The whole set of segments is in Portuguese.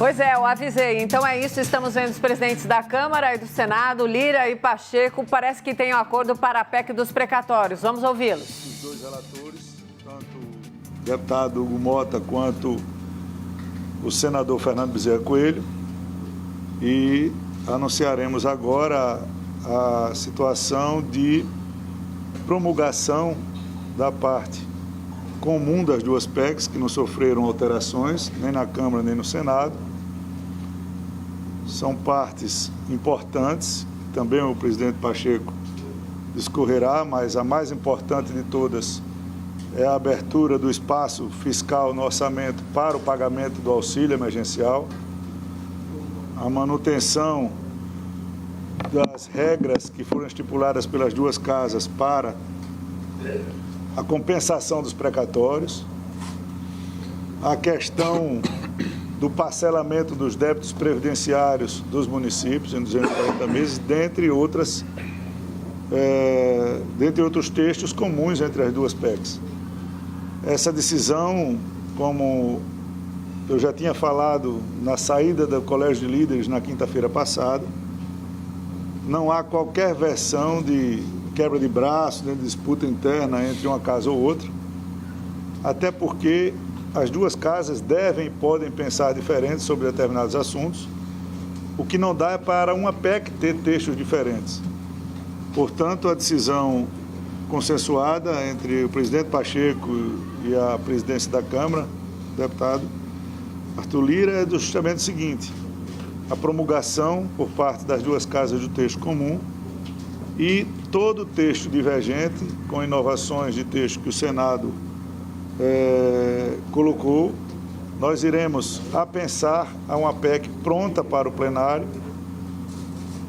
Pois é, eu avisei. Então é isso, estamos vendo os presidentes da Câmara e do Senado, Lira e Pacheco, parece que tem um acordo para a PEC dos precatórios. Vamos ouvi-los. Os dois relatores, tanto o deputado Hugo Mota quanto o senador Fernando Bezerra Coelho, e anunciaremos agora a situação de promulgação da parte comum das duas PECs, que não sofreram alterações, nem na Câmara nem no Senado. São partes importantes, também o presidente Pacheco discorrerá, mas a mais importante de todas é a abertura do espaço fiscal no orçamento para o pagamento do auxílio emergencial, a manutenção das regras que foram estipuladas pelas duas casas para a compensação dos precatórios, a questão do parcelamento dos débitos previdenciários dos municípios em 240 meses, dentre outros textos comuns entre as duas PECs. Essa decisão, como eu já tinha falado na saída do Colégio de Líderes na quinta-feira passada, não há qualquer versão de quebra de braço, de disputa interna entre uma casa ou outra, até porque as duas casas devem e podem pensar diferentes sobre determinados assuntos. O que não dá é para uma PEC ter textos diferentes. Portanto, a decisão consensuada entre o presidente Pacheco e a presidência da Câmara, o deputado Arthur Lira, é justamente o seguinte: a promulgação por parte das duas casas do texto comum e todo o texto divergente, com inovações de texto que o Senado colocou, nós iremos apensar a uma PEC pronta para o plenário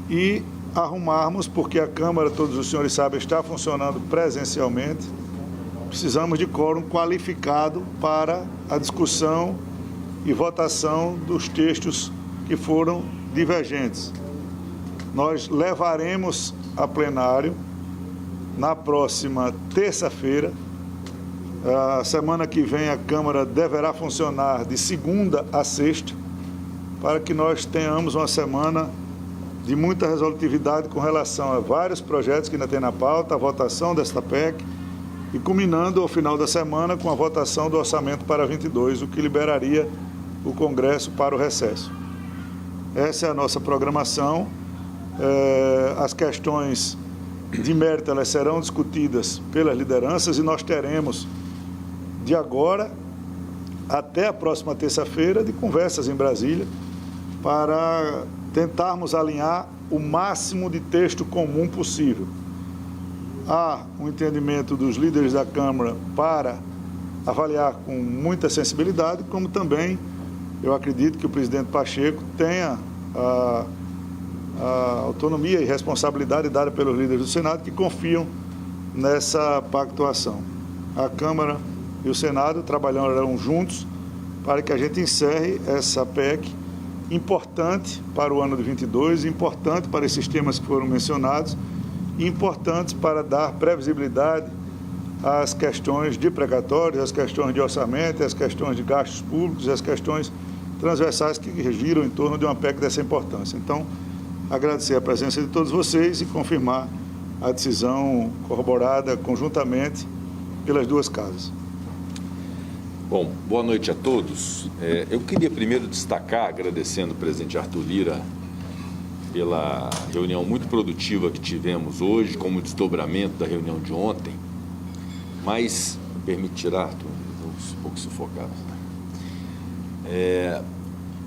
e arrumarmos, porque a Câmara, todos os senhores sabem, está funcionando presencialmente. Precisamos de quórum qualificado para a discussão e votação dos textos que foram divergentes. Nós levaremos a plenário na próxima terça-feira. A semana que vem a Câmara deverá funcionar de segunda a sexta, para que nós tenhamos uma semana de muita resolutividade com relação a vários projetos que ainda tem na pauta, a votação desta PEC, e culminando ao final da semana com a votação do orçamento para 22, o que liberaria o Congresso para o recesso. Essa é a nossa programação. As questões de mérito, elas serão discutidas pelas lideranças e nós teremos, de agora até a próxima terça-feira, de conversas em Brasília, para tentarmos alinhar o máximo de texto comum possível. Há um entendimento dos líderes da Câmara para avaliar com muita sensibilidade, como também eu acredito que o presidente Pacheco tenha a autonomia e responsabilidade dada pelos líderes do Senado, que confiam nessa pactuação. A Câmara e o Senado trabalharão juntos para que a gente encerre essa PEC importante para o ano de 22, importante para esses temas que foram mencionados, e importantes para dar previsibilidade às questões de precatórios, às questões de orçamento, às questões de gastos públicos, às questões transversais que giram em torno de uma PEC dessa importância. Então, agradecer a presença de todos vocês e confirmar a decisão corroborada conjuntamente pelas duas casas. Bom, boa noite a todos. Eu queria primeiro destacar, agradecendo o presidente Arthur Lira pela reunião muito produtiva que tivemos hoje, como desdobramento da reunião de ontem, mas, me permitirá, Arthur, vou um pouco sufocado.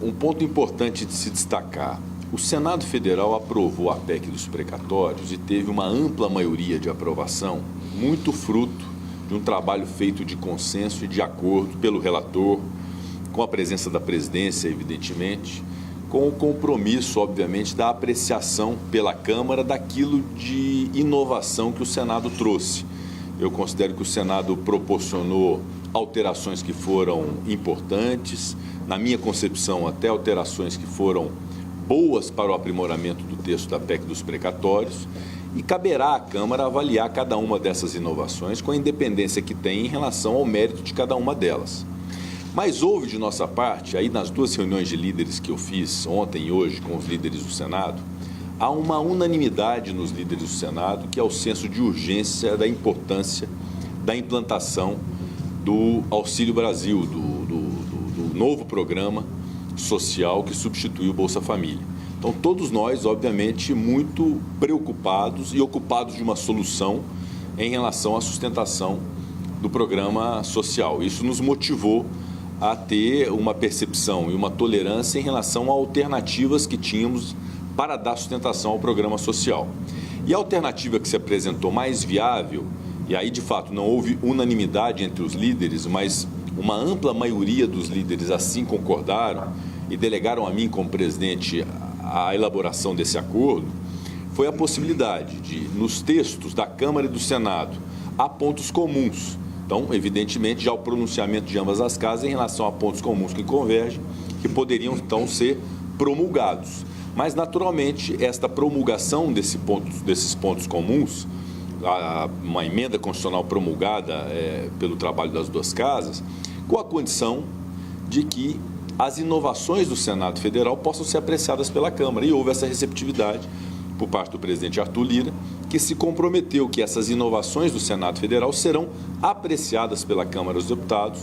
Um ponto importante de se destacar: o Senado Federal aprovou a PEC dos precatórios e teve uma ampla maioria de aprovação, muito fruto de um trabalho feito de consenso e de acordo pelo relator, com a presença da presidência, evidentemente, com o compromisso, obviamente, da apreciação pela Câmara daquilo de inovação que o Senado trouxe. Eu considero que o Senado proporcionou alterações que foram importantes, na minha concepção, até alterações que foram boas para o aprimoramento do texto da PEC dos precatórios, e caberá à Câmara avaliar cada uma dessas inovações com a independência que tem em relação ao mérito de cada uma delas. Mas houve de nossa parte, aí nas 2 reuniões de líderes que eu fiz ontem e hoje com os líderes do Senado, há uma unanimidade nos líderes do Senado, que é o senso de urgência da importância da implantação do Auxílio Brasil, do novo programa social que substituiu o Bolsa Família. Então, todos nós, obviamente, muito preocupados e ocupados de uma solução em relação à sustentação do programa social. Isso nos motivou a ter uma percepção e uma tolerância em relação a alternativas que tínhamos para dar sustentação ao programa social. E a alternativa que se apresentou mais viável, e aí de fato não houve unanimidade entre os líderes, mas uma ampla maioria dos líderes assim concordaram e delegaram a mim como presidente a elaboração desse acordo, foi a possibilidade de, nos textos da Câmara e do Senado, há pontos comuns. Então, evidentemente, já o pronunciamento de ambas as casas em relação a pontos comuns que convergem, que poderiam, então, ser promulgados. Mas, naturalmente, esta promulgação desses pontos comuns, uma emenda constitucional promulgada pelo trabalho das 2 casas, com a condição de que as inovações do Senado Federal possam ser apreciadas pela Câmara. E houve essa receptividade por parte do presidente Arthur Lira, que se comprometeu que essas inovações do Senado Federal serão apreciadas pela Câmara dos Deputados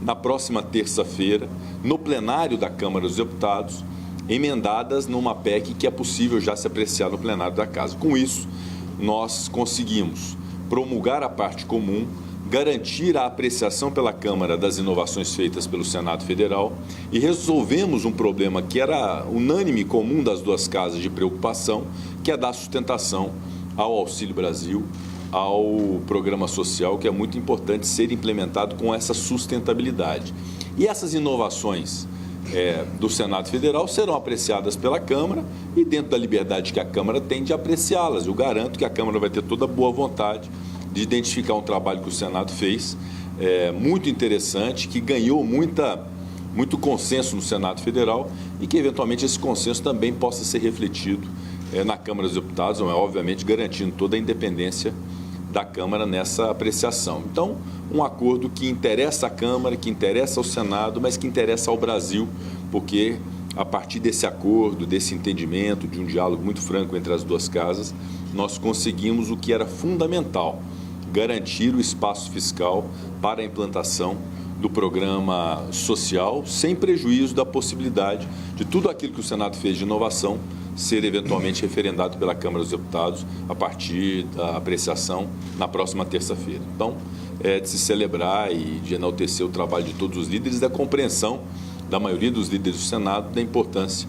na próxima terça-feira, no plenário da Câmara dos Deputados, emendadas numa PEC que é possível já se apreciar no plenário da Casa. Com isso, nós conseguimos promulgar a parte comum, garantir a apreciação pela Câmara das inovações feitas pelo Senado Federal e resolvemos um problema que era unânime, comum das 2 casas de preocupação, que é dar sustentação ao Auxílio Brasil, ao programa social, que é muito importante ser implementado com essa sustentabilidade. E essas inovações do Senado Federal serão apreciadas pela Câmara e dentro da liberdade que a Câmara tem de apreciá-las. Eu garanto que a Câmara vai ter toda a boa vontade de identificar um trabalho que o Senado fez, muito interessante, que ganhou muito consenso no Senado Federal e que, eventualmente, esse consenso também possa ser refletido na Câmara dos Deputados, obviamente garantindo toda a independência da Câmara nessa apreciação. Então, um acordo que interessa à Câmara, que interessa ao Senado, mas que interessa ao Brasil, porque a partir desse acordo, desse entendimento, de um diálogo muito franco entre as 2 casas, nós conseguimos o que era fundamental, garantir o espaço fiscal para a implantação do programa social, sem prejuízo da possibilidade de tudo aquilo que o Senado fez de inovação ser eventualmente referendado pela Câmara dos Deputados a partir da apreciação na próxima terça-feira. Então, é de se celebrar e de enaltecer o trabalho de todos os líderes e da compreensão da maioria dos líderes do Senado da importância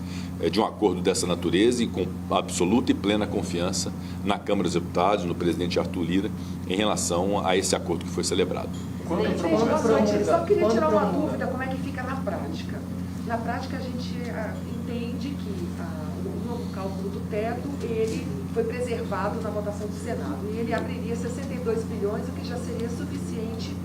de um acordo dessa natureza e com absoluta e plena confiança na Câmara dos Deputados, no presidente Arthur Lira, em relação a esse acordo que foi celebrado. Só queria tirar uma dúvida, como é que fica na prática? Na prática, a gente entende que o novo cálculo do teto, ele foi preservado na votação do Senado e ele abriria 62 bilhões, o que já seria suficiente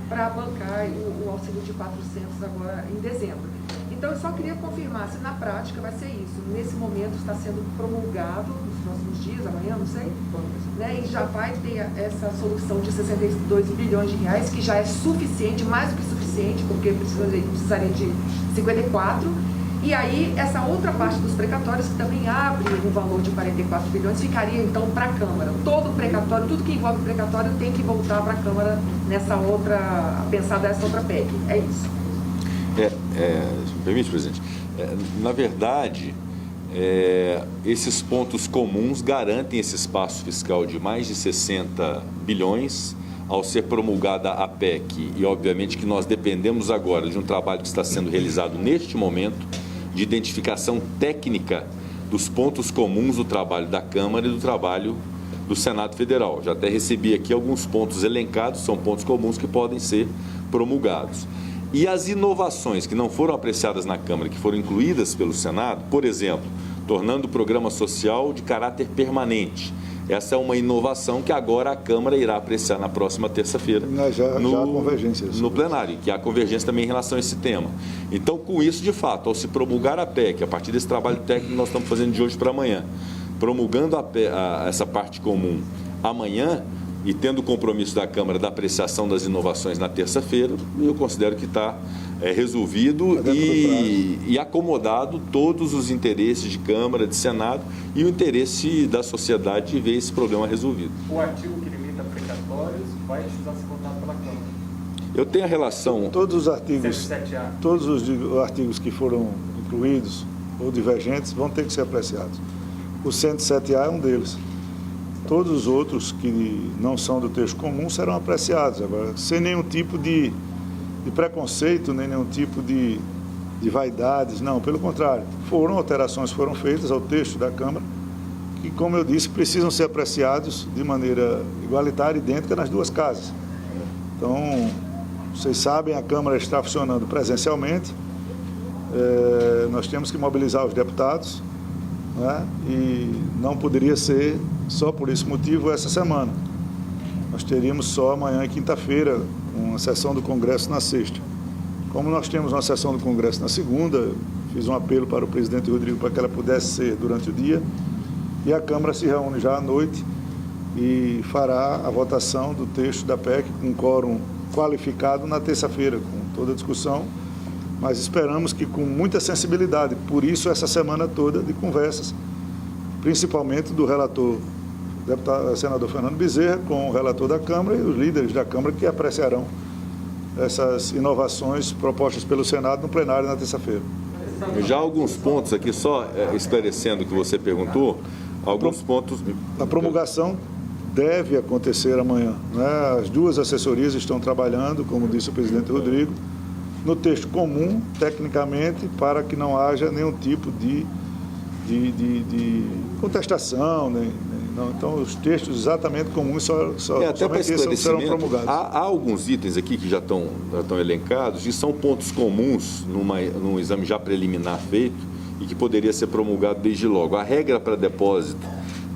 para bancar o auxílio de 400 agora em dezembro. Então, eu só queria confirmar se na prática vai ser isso. Nesse momento está sendo promulgado, nos próximos dias, amanhã, não sei, né? E já vai ter essa solução de 62 bilhões de reais, que já é suficiente, mais do que suficiente, porque precisaria de 54. E aí, essa outra parte dos precatórios, que também abre um valor de 44 bilhões, ficaria então para a Câmara. Todo precatório, tudo que envolve precatório tem que voltar para a Câmara nessa outra, pensada essa outra PEC. É isso. Me permite, presidente? Na verdade, esses pontos comuns garantem esse espaço fiscal de mais de 60 bilhões ao ser promulgada a PEC. E, obviamente, que nós dependemos agora de um trabalho que está sendo realizado neste momento de identificação técnica dos pontos comuns do trabalho da Câmara e do trabalho do Senado Federal. Já até recebi aqui alguns pontos elencados, são pontos comuns que podem ser promulgados. E as inovações que não foram apreciadas na Câmara, que foram incluídas pelo Senado, por exemplo, tornando o programa social de caráter permanente. Essa é uma inovação que agora a Câmara irá apreciar na próxima terça-feira no plenário, que há convergência também em relação a esse tema. Então, com isso, de fato, ao se promulgar a PEC, a partir desse trabalho técnico que nós estamos fazendo de hoje para amanhã, promulgando essa parte comum amanhã, e tendo o compromisso da Câmara da apreciação das inovações na terça-feira, eu considero que está resolvido e acomodado todos os interesses de Câmara, de Senado e o interesse da sociedade de ver esse problema resolvido. O artigo que limita precatórios vai precisar ser votado pela Câmara. Eu tenho a relação... Todos os artigos, 107A. todos os artigos que foram incluídos ou divergentes vão ter que ser apreciados. O 107A é um deles. Todos os outros que não são do texto comum serão apreciados, agora, sem nenhum tipo de preconceito, nem nenhum tipo de vaidades, não, pelo contrário. Alterações foram feitas ao texto da Câmara, que, como eu disse, precisam ser apreciados de maneira igualitária e idêntica nas duas casas. Então, vocês sabem, a Câmara está funcionando presencialmente, nós temos que mobilizar os deputados, né? E não poderia ser só por esse motivo essa semana. Nós teríamos só amanhã e quinta-feira uma sessão do Congresso na sexta. Como nós temos uma sessão do Congresso na segunda, fiz um apelo para o presidente Rodrigo para que ela pudesse ser durante o dia, e a Câmara se reúne já à noite e fará a votação do texto da PEC com quórum qualificado na terça-feira, com toda a discussão, mas esperamos que com muita sensibilidade. Por isso, essa semana toda de conversas, principalmente do relator, senador Fernando Bezerra, com o relator da Câmara e os líderes da Câmara que apreciarão essas inovações propostas pelo Senado no plenário na terça-feira. Já alguns pontos aqui, só esclarecendo o que você perguntou, alguns pontos... A promulgação deve acontecer amanhã, né? As duas assessorias estão trabalhando, como disse o presidente Rodrigo, no texto comum, tecnicamente, para que não haja nenhum tipo de contestação, não. Então, os textos exatamente comuns somente serão promulgados. Há alguns itens aqui que já estão elencados e são pontos comuns num exame já preliminar feito e que poderia ser promulgado desde logo. A regra para depósito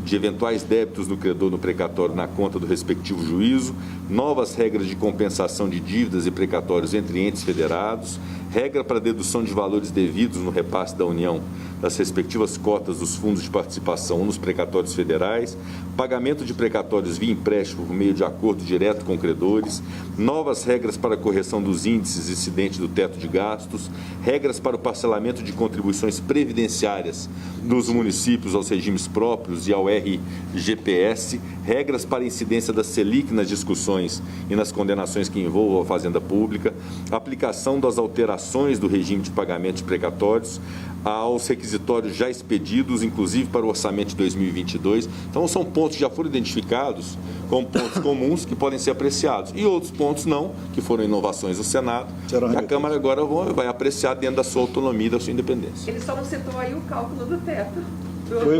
de eventuais débitos do credor no precatório na conta do respectivo juízo, novas regras de compensação de dívidas e precatórios entre entes federados, regra para dedução de valores devidos no repasse da União das respectivas cotas dos fundos de participação nos precatórios federais, pagamento de precatórios via empréstimo por meio de acordo direto com credores, novas regras para correção dos índices incidentes do teto de gastos, regras para o parcelamento de contribuições previdenciárias dos municípios aos regimes próprios e ao RGPS, regras para incidência da Selic nas discussões e nas condenações que envolvam a Fazenda Pública, aplicação das alterações do regime de pagamento de precatórios aos requisitórios já expedidos, inclusive para o orçamento de 2022. Então, são pontos que já foram identificados como pontos comuns que podem ser apreciados. E outros pontos não, que foram inovações do Senado, que a Câmara agora vai apreciar dentro da sua autonomia e da sua independência. Ele só não citou aí o cálculo do teto.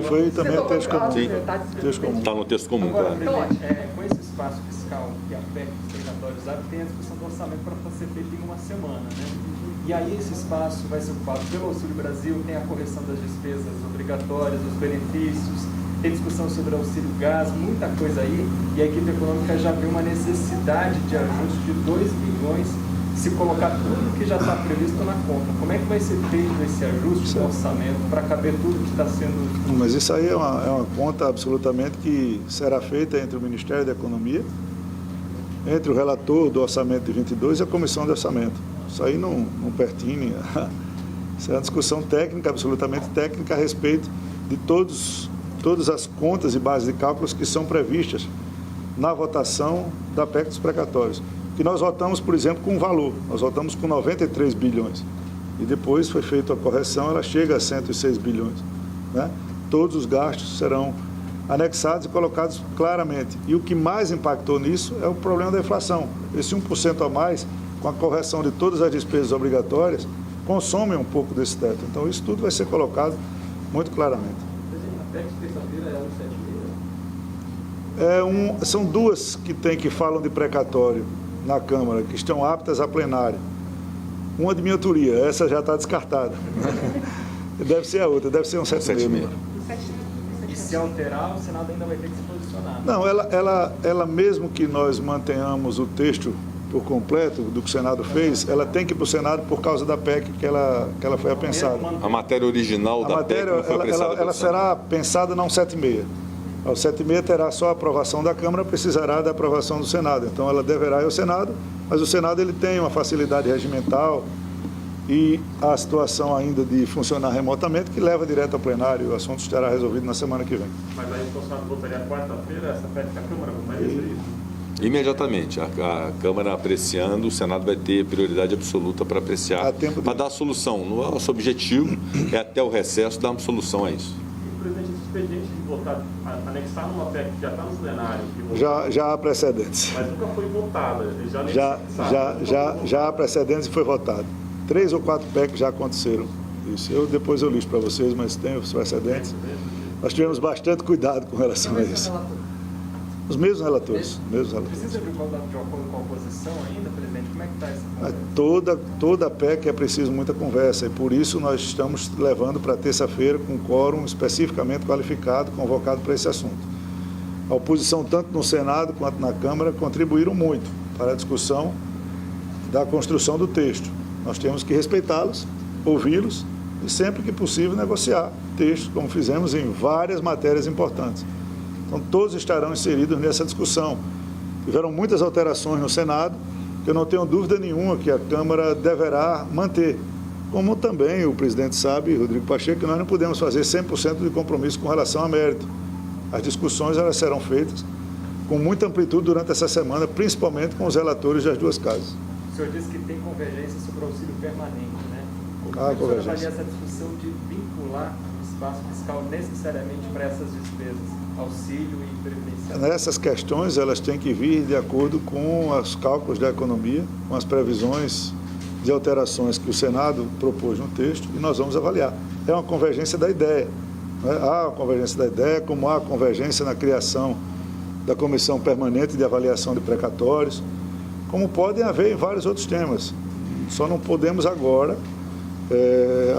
Foi também o texto comum. Está no texto comum, agora, claro. Com esse espaço fiscal que a PEC dos precatórios abre, tem a discussão do orçamento para ser feita em uma semana, né? E aí esse espaço vai ser ocupado pelo Auxílio Brasil, tem a correção das despesas obrigatórias, os benefícios, tem discussão sobre o auxílio gás, muita coisa aí, e a equipe econômica já vê uma necessidade de ajuste de 2 bilhões se colocar tudo que já está previsto na conta. Como é que vai ser feito esse ajuste no orçamento para caber tudo que está sendo... Mas isso aí é uma conta absolutamente que será feita entre o Ministério da Economia, entre o relator do orçamento de 22 e a Comissão de Orçamento. Isso aí não pertine. Isso é uma discussão técnica, absolutamente técnica, a respeito de todas as contas e bases de cálculos que são previstas na votação da PEC dos precatórios. Que nós votamos, por exemplo, com um valor. Nós votamos com 93 bilhões. E depois foi feita a correção, ela chega a 106 bilhões. Né? Todos os gastos serão anexados e colocados claramente. E o que mais impactou nisso é o problema da inflação. Esse 1% a mais, com a correção de todas as despesas obrigatórias, consome um pouco desse teto. Então, isso tudo vai ser colocado muito claramente. A PEC de terça-feira é 176? São duas que falam de precatório na Câmara, que estão aptas à plenária. Uma de minha autoria, essa já está descartada. Deve ser a outra, deve ser um 176. E se alterar, o Senado ainda vai ter que se posicionar. Não, ela mesmo que nós mantenhamos o texto por completo do que o Senado fez, ela tem que ir para o Senado por causa da PEC que ela foi apensada. A matéria original da PEC não foi apressada. Ela será pensada na 176. A 176 terá só a aprovação da Câmara, precisará da aprovação do Senado. Então, ela deverá ir ao Senado, mas o Senado ele tem uma facilidade regimental e a situação ainda de funcionar remotamente, que leva direto ao plenário. O assunto estará resolvido na semana que vem. Mas aí o Bolsonaro votaria quarta-feira, essa PEC da Câmara, como é isso? Imediatamente, a Câmara apreciando, o Senado vai ter prioridade absoluta para apreciar, para dar a solução. O nosso objetivo é, até o recesso, dar uma solução a isso. E, presidente, esse expediente de votar, anexar numa PEC que já está no plenário... Já há precedentes. Mas nunca foi votada. Já há precedentes e foi votado. 3 ou 4 PECs já aconteceram. Isso. Depois eu listo para vocês, mas tem os precedentes. Nós tivemos bastante cuidado com relação a isso. Os mesmos relatores. Precisa de um contato de acordo com a oposição ainda, presidente? Como é que está essa conversa? Toda PEC é preciso muita conversa, e por isso nós estamos levando para terça-feira com um quórum especificamente qualificado, convocado para esse assunto. A oposição, tanto no Senado quanto na Câmara, contribuíram muito para a discussão da construção do texto. Nós temos que respeitá-los, ouvi-los e, sempre que possível, negociar textos, como fizemos em várias matérias importantes. Então, todos estarão inseridos nessa discussão. Tiveram muitas alterações no Senado, que eu não tenho dúvida nenhuma que a Câmara deverá manter. Como também o presidente sabe, Rodrigo Pacheco, que nós não podemos fazer 100% de compromisso com relação a mérito. As discussões elas serão feitas com muita amplitude durante essa semana, principalmente com os relatores das duas casas. O senhor disse que tem convergência sobre o auxílio permanente, né? Ah, como o senhor avalia essa discussão de vincular o espaço fiscal necessariamente para essas despesas, auxílio e previdenciário? Nessas questões, elas têm que vir de acordo com os cálculos da economia, com as previsões de alterações que o Senado propôs no texto, e nós vamos avaliar. É uma convergência da ideia. Né? Há a convergência da ideia, como há a convergência na criação da Comissão Permanente de Avaliação de Precatórios, como podem haver em vários outros temas. Só não podemos agora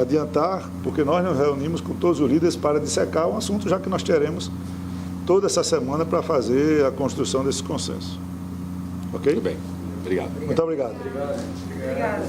adiantar, porque nós nos reunimos com todos os líderes para dissecar um assunto, já que nós teremos toda essa semana para fazer a construção desse consenso. Ok? Muito bem. Obrigado. Muito obrigado. Obrigada.